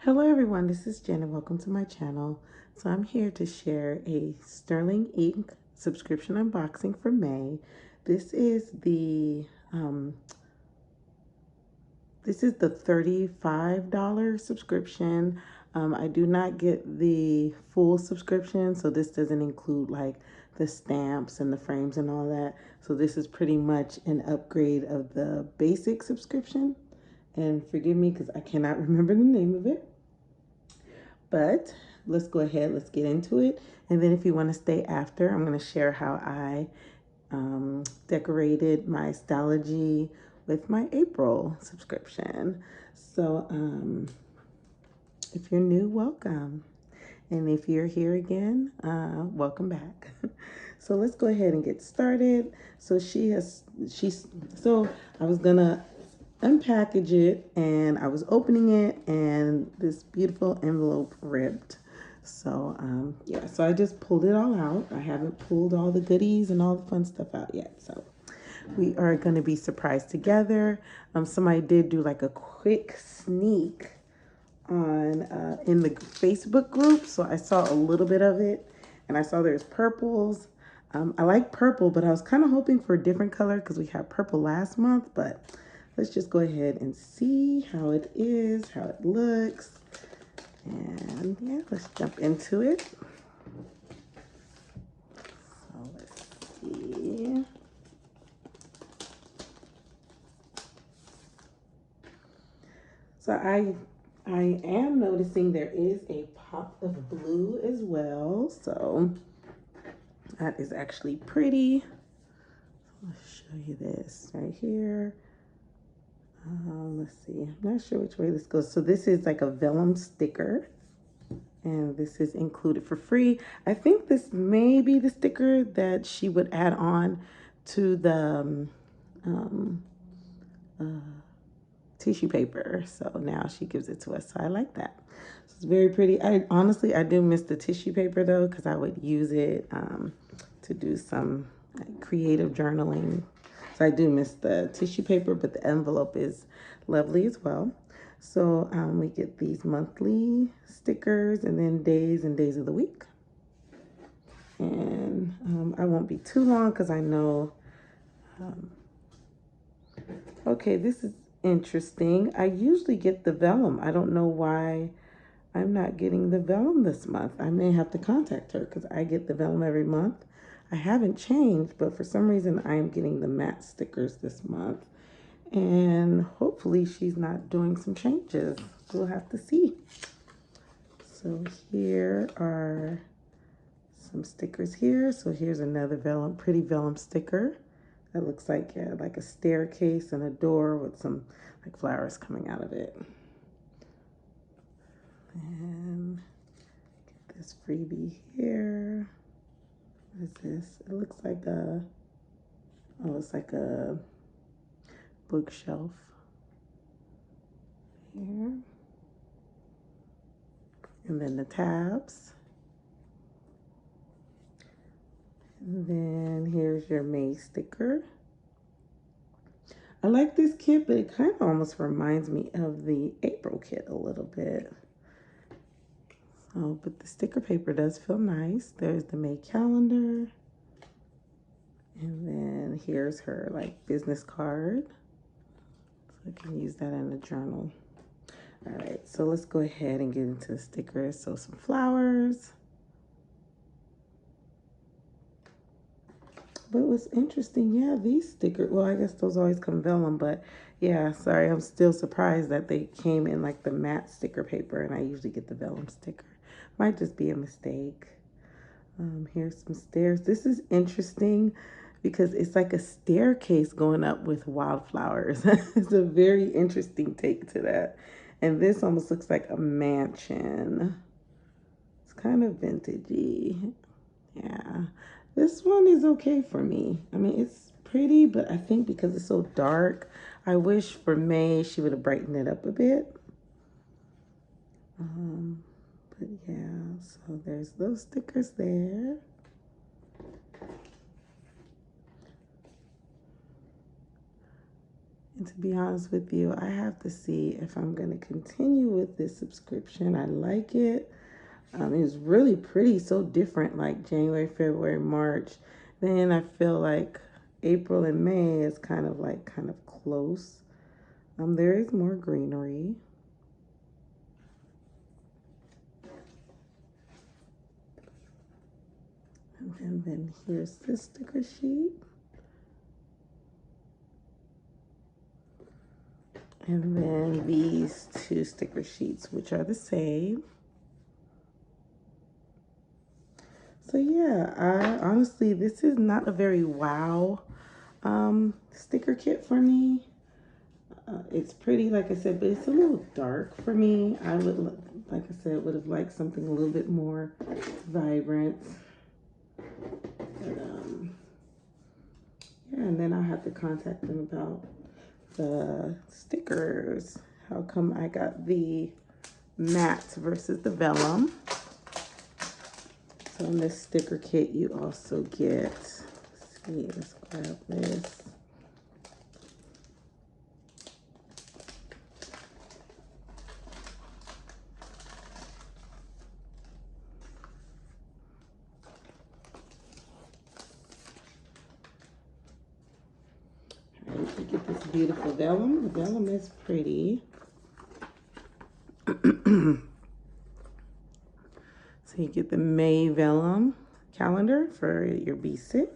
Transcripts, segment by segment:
Hello everyone, this is Jen and welcome to my channel. So I'm here to share a Sterling Ink subscription unboxing for May. This is the um, $35 subscription. I do not get the full subscription, so this doesn't include like the stamps and the frames and all that. So this is pretty much an upgrade of the basic subscription. And forgive me because I cannot remember the name of it. But let's go ahead, let's get into it. And then if you want to stay after, I'm going to share how I decorated my Stalogy with my April subscription. So if you're new, welcome. And if you're here again, welcome back. So let's go ahead and get started. So so I was gonna unpackage it and I was opening it and this beautiful envelope ripped. So yeah, so I just pulled it all out. I haven't pulled all the goodies and all the fun stuff out yet. So we are going to be surprised together. Somebody did do like a quick sneak on in the Facebook group, so I saw a little bit of it, and I saw there's purples. I like purple, but I was kind of hoping for a different color because we had purple last month. But let's just go ahead and see how it is, how it looks, and yeah, let's jump into it. So let's see. So I am noticing there is a pop of blue as well. So that is actually pretty. Let's show you this right here. Let's see. I'm not sure which way this goes. So this is like a vellum sticker. And this is included for free. I think this may be the sticker that she would add on to the uh, tissue paper. So now she gives it to us. So I like that. So it's very pretty. I honestly, I do miss the tissue paper though, because I would use it to do some like, creative journaling. So I do miss the tissue paper, but the envelope is lovely as well. So we get these monthly stickers and then days and days of the week. And I won't be too long because I know, okay, this is interesting. I usually get the vellum. I don't know why I'm not getting the vellum this month. I may have to contact her because I get the vellum every month. I haven't changed, but for some reason I am getting the matte stickers this month. And hopefully she's not doing some changes. We'll have to see. So here are some stickers here. So here's another vellum, pretty vellum sticker. That looks like a staircase and a door with some like flowers coming out of it. And get this freebie here. What is this? It looks like it's like a bookshelf here. And then the tabs. And then here's your May sticker. I like this kit, but it kind of almost reminds me of the April kit a little bit. So, but the sticker paper does feel nice. There's the May calendar. And then here's her like business card. So I can use that in a journal. All right, so let's go ahead and get into the stickers. So some flowers. But what's interesting, yeah, these stickers, well, I guess those always come vellum, but yeah, sorry, I'm still surprised that they came in like the matte sticker paper and I usually get the vellum sticker. Might just be a mistake. Here's some stairs. This is interesting because it's like a staircase going up with wildflowers. It's a very interesting take to that. And this almost looks like a mansion. It's kind of vintagey. Yeah. This one is okay for me. I mean, it's pretty, but I think because it's so dark, I wish for May she would have brightened it up a bit. But yeah, so there's those stickers there. And to be honest with you, I have to see if I'm going to continue with this subscription. I like it. It was really pretty, so different, like January, February, March. Then I feel like April and May is kind of close. There is more greenery. And then here's this sticker sheet. And then these two sticker sheets, which are the same. So yeah, I honestly, this is not a very wow sticker kit for me. It's pretty, like I said, but it's a little dark for me. I would, like I said, would have liked something a little bit more vibrant. But, yeah, and then I have to contact them about the stickers. How come I got the matte versus the vellum? So in this sticker kit, you also get, let's see, let's grab this. You get this beautiful vellum. The vellum is pretty. So you get the May vellum calendar for your B6.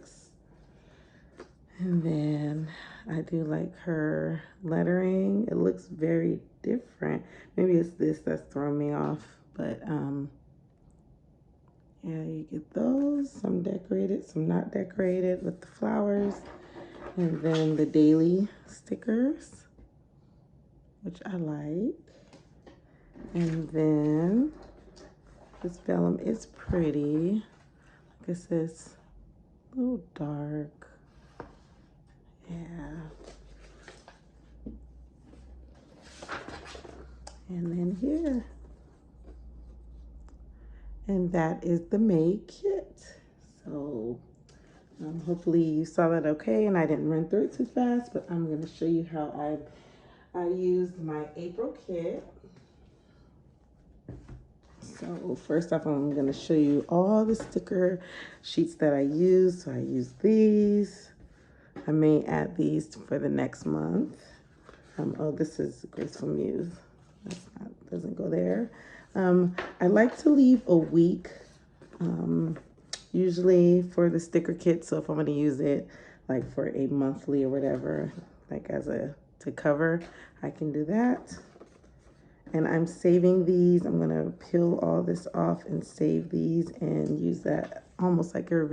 And then I do like her lettering. It looks very different. Maybe it's this that's throwing me off, but yeah, you get those. Some decorated, some not decorated with the flowers. And then the daily stickers, which I like. And then this vellum is pretty. Like I said, it's a little dark. Yeah. And then here. And that is the May kit. So hopefully you saw that okay and I didn't run through it too fast, but I'm going to show you how I used my April kit. So first off, I'm going to show you all the sticker sheets that I used. So I used these. I may add these for the next month. Oh, this is Graceful Muse. Doesn't go there. I like to leave a week, usually for the sticker kit. So if I'm going to use it like for a monthly or whatever, like to cover, I can do that. And I'm saving these. I'm going to peel all this off and save these and use that almost like a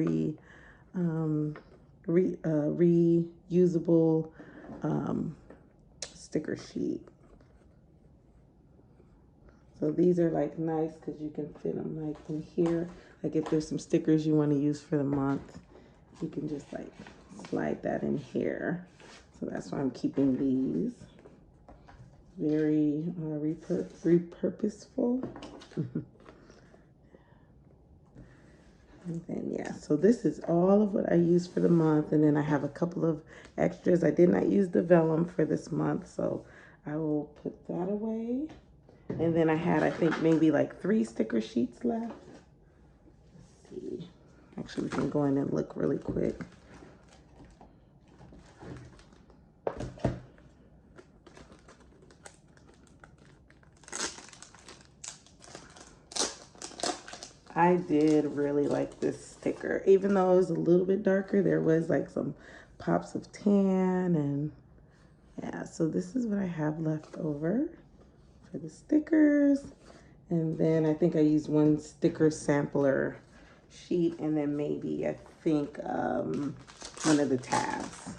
reusable sticker sheet. So these are like nice because you can fit them like in here. Like if there's some stickers you want to use for the month, you can just like slide that in here. So that's why I'm keeping these. Very repurposeful. And then yeah, so this is all of what I use for the month, and then I have a couple of extras. I did not use the vellum for this month, so I will put that away. And then I had, I think, maybe like 3 sticker sheets left. Let's see. Actually, we can go in and look really quick. I did really like this sticker. Even though it was a little bit darker, there was like some pops of tan, and yeah, so this is what I have left over for the stickers. And then I think I used 1 sticker sampler sheet, and then maybe I think one of the tabs.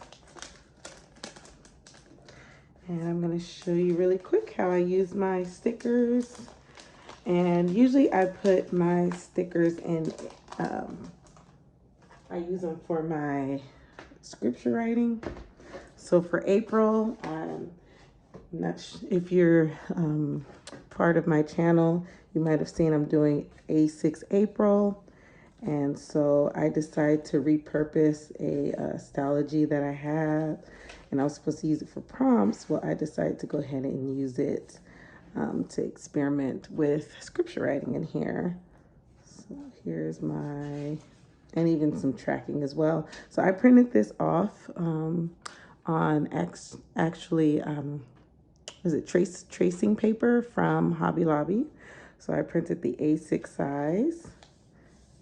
And I'm going to show you really quick how I use my stickers. And usually I put my stickers in, I use them for my scripture writing. So for April, I'm not if you're part of my channel, you might have seen I'm doing A6 April. And so I decided to repurpose a Stalogy that I had. and I was supposed to use it for prompts. Well, I decided to go ahead and use it to experiment with scripture writing in here. So here's my, and even some tracking as well. So I printed this off on actually, is it tracing paper from Hobby Lobby. So I printed the A6 size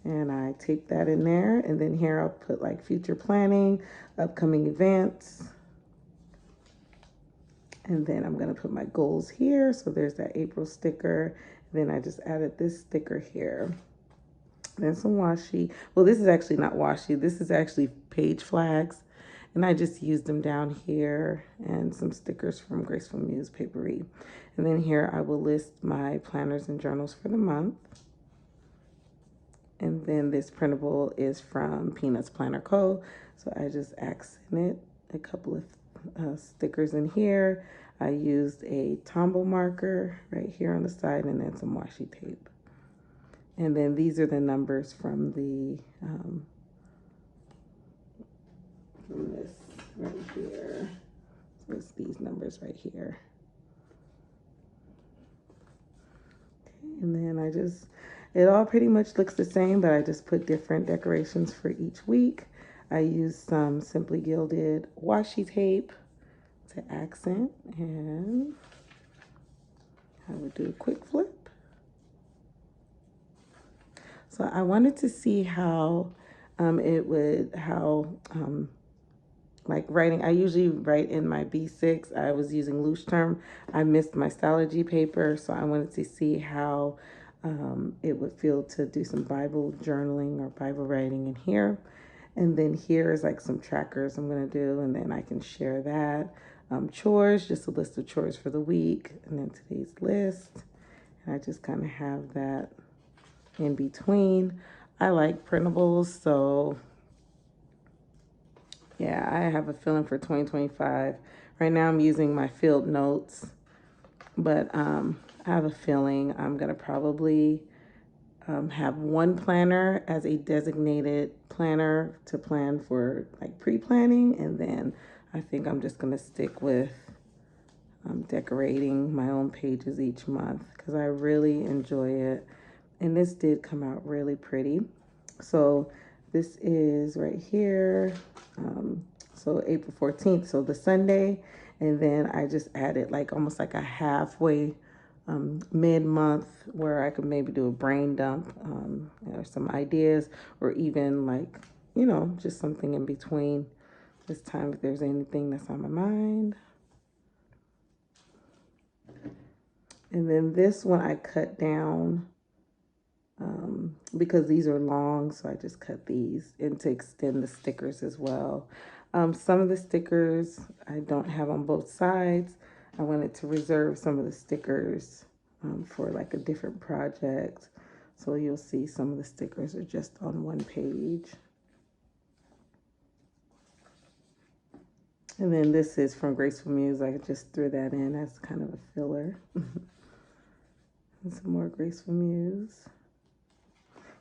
and I taped that in there. And then here I'll put like future planning, upcoming events. And then I'm gonna put my goals here. So there's that April sticker. Then I just added this sticker here. Then some washi. Well, this is actually not washi. This is actually page flags. And I just used them down here, and some stickers from Graceful Muse Papery. And then here I will list my planners and journals for the month. And then this printable is from Peanuts Planner Co. So I just accented a couple of stickers in here. I used a Tombow marker right here on the side, and then some washi tape. And then these are the numbers from the from this right here. So it's these numbers right here. Okay, and then I just, it all pretty much looks the same, but I just put different decorations for each week. I used some Simply Gilded washi tape to accent, and I would do a quick flip. So I wanted to see how like writing, I usually write in my B6. I was using Loose Term. I missed my Stylogy paper, so I wanted to see how it would feel to do some Bible journaling or Bible writing in here. And then here is like some trackers I'm gonna do, and then I can share that. Chores, just a list of chores for the week, and then today's list. And I just kind of have that in between. I like printables, so yeah, I have a feeling for 2025. Right now I'm using my field notes, but I have a feeling I'm gonna probably have one planner as a designated planner to plan for like pre-planning, and then I think I'm just gonna stick with decorating my own pages each month because I really enjoy it. And this did come out really pretty. So this is right here. So April 14th, so the Sunday. And then I just added like almost like a halfway mid-month where I could maybe do a brain dump or some ideas, or even like, you know, just something in between this time if there's anything that's on my mind. And then this one I cut down because these are long, so I just cut these and to extend the stickers as well. Some of the stickers I don't have on both sides. I wanted to reserve some of the stickers for like a different project. So you'll see some of the stickers are just on one page. And then this is from Graceful Muse. I just threw that in as kind of a filler. And some more Graceful Muse.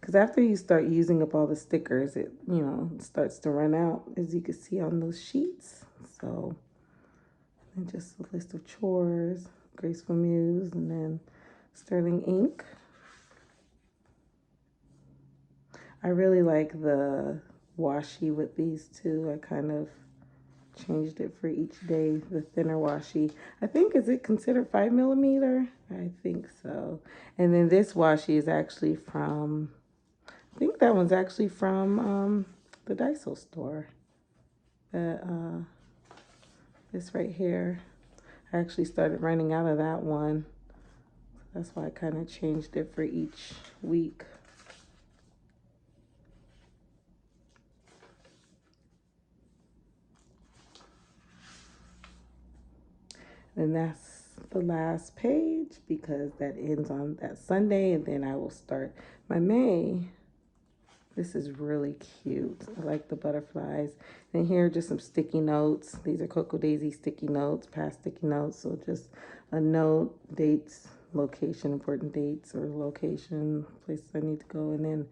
Because after you start using up all the stickers, it, you know, starts to run out, as you can see on those sheets. So, and just a list of chores, Graceful Muse, and then Sterling Ink. I really like the washi with these two. I kind of changed it for each day, the thinner washi. I think, is it considered 5mm? I think so. And then this washi is actually from, I think that one's actually from the Daiso store. This right here. I actually started running out of that one. That's why I kind of changed it for each week. And that's the last page because that ends on that Sunday, and then I will start my May. This is really cute. I like the butterflies. And here are just some sticky notes. These are Cocoa Daisy sticky notes, past sticky notes. So just a note, dates, location, important dates or location, places I need to go, and then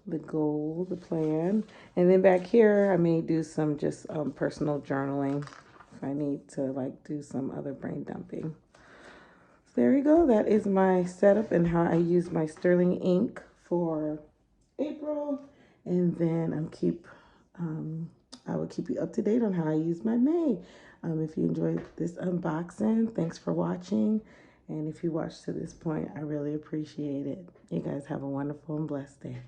the goal, the plan. And then back here, I may do some just personal journaling. if I need to like do some other brain dumping. So there you go. That is my setup and how I use my sterling ink for April. And then I will keep you up to date on how I use my May. If you enjoyed this unboxing, thanks for watching. And if you watched to this point, I really appreciate it. You guys have a wonderful and blessed day.